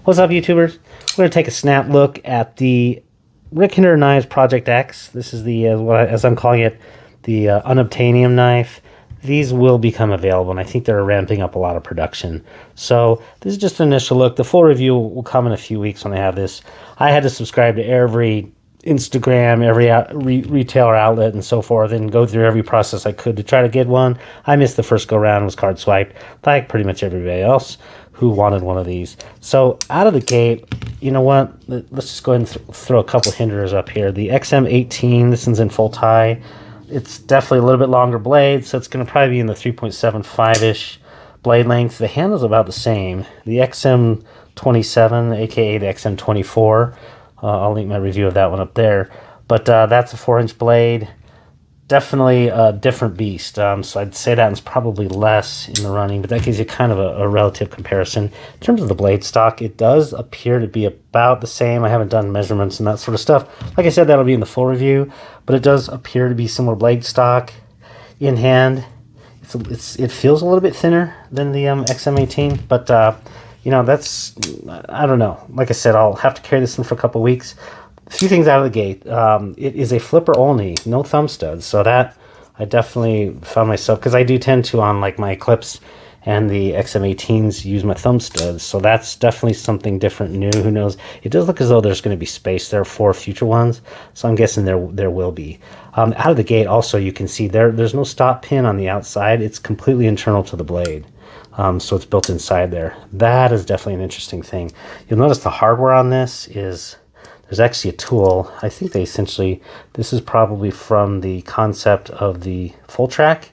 What's up, YouTubers? We're going to take a snap look at the Hinderer knives Project X. This is the, as I'm calling it, the unobtainium knife. These will become available, and I think they're ramping up a lot of production. So this is just an initial look. The full review will come in a few weeks when I have this. I had to subscribe to every Instagram, every retailer outlet, and so forth, and go through every process I could to try to get one. I missed the first go round, was card swiped, like pretty much everybody else who wanted one of these. So out of the gate, you know what? Let's just go ahead and throw a couple Hinderers up here. The XM18, this one's in full tie. It's definitely a little bit longer blade, so it's going to probably be in the 3.75-ish blade length. The handle's about the same. The XM27, aka the XM24, I'll link my review of that one up there. But that's a 4-inch blade. Definitely a different beast. So I'd say that one's probably less in the running, but that gives you kind of a relative comparison. In terms of the blade stock, it does appear to be about the same. I haven't done measurements and that sort of stuff. Like I said, that'll be in the full review, but it does appear to be similar blade stock in hand. It feels a little bit thinner than the XM18, but you know, that's, I don't know. Like I said, I'll have to carry this one for a couple weeks. A few things out of the gate. It is a flipper only, no thumb studs. So that I definitely found myself, because I do tend to, on like my Eclipse and the XM18s, use my thumb studs. So that's definitely something different, new. Who knows? It does look as though there's going to be space there for future ones. So I'm guessing there will be. Out of the gate, also, you can see there's no stop pin on the outside. It's completely internal to the blade. So it's built inside there. That is definitely an interesting thing. You'll notice the hardware on this is, there's actually a tool. I think they essentially, this is probably from the concept of the full track,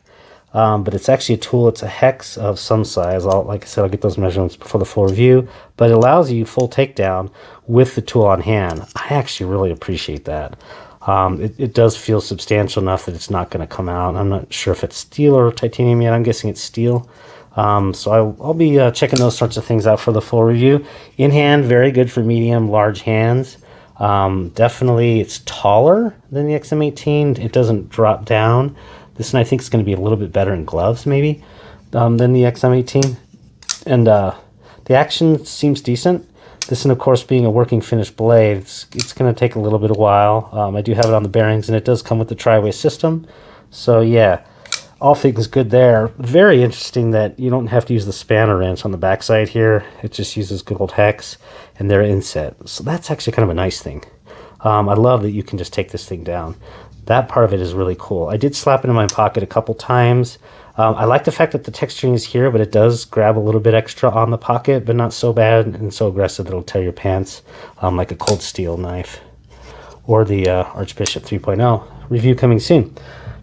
but it's actually a tool. It's a hex of some size. Like I said, I'll get those measurements before the full review, but it allows you full takedown with the tool on hand. I actually really appreciate that. It does feel substantial enough that it's not going to come out. I'm not sure if it's steel or titanium yet. I'm guessing it's steel. So I'll be checking those sorts of things out for the full review. In hand, very good for medium, large hands. Definitely it's taller than the XM18. It doesn't drop down. This one I think is going to be a little bit better in gloves maybe than the XM18. And the action seems decent. This one, of course, being a working finished blade, it's going to take a little bit of a while. I do have it on the bearings, and it does come with the tri-way system. So yeah, all things good there. Very interesting that you don't have to use the spanner wrench on the backside here. It just uses good old hex, and they're inset. So that's actually kind of a nice thing. I love that you can just take this thing down. That part of it is really cool. I did slap it in my pocket a couple times. I like the fact that the texturing is here, but it does grab a little bit extra on the pocket, but not so bad and so aggressive that it'll tear your pants, like a cold steel knife. Or the Archbishop 3.0. Review coming soon.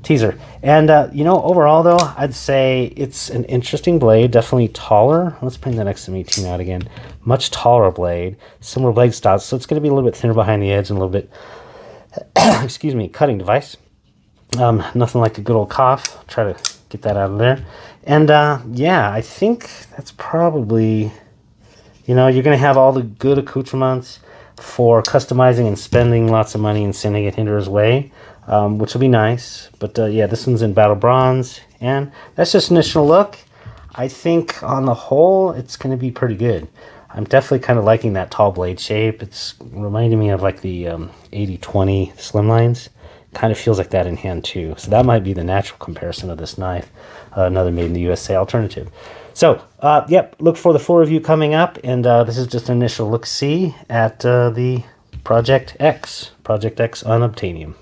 Teaser. And you know, overall though, I'd say it's an interesting blade, definitely taller. Let's bring that XM18 out again. Much taller blade, similar blade styles, so it's going to be a little bit thinner behind the edge and a little bit excuse me, cutting device. Nothing like a good old cough. I'll try to get that out of there. And yeah, I think that's probably, you know, you're going to have all the good accoutrements for customizing and spending lots of money and sending it Hinderer's way. Which will be nice. But yeah, this one's in battle bronze, and that's just an initial look. I think on the whole, it's going to be pretty good. I'm definitely kind of liking that tall blade shape. It's reminding me of like the 80-20 slimlines. Kind of feels like that in hand too. So that might be the natural comparison of this knife. Another made in the USA alternative. So, yep, look for the full review coming up. And this is just an initial look-see at the Project X Unobtainium.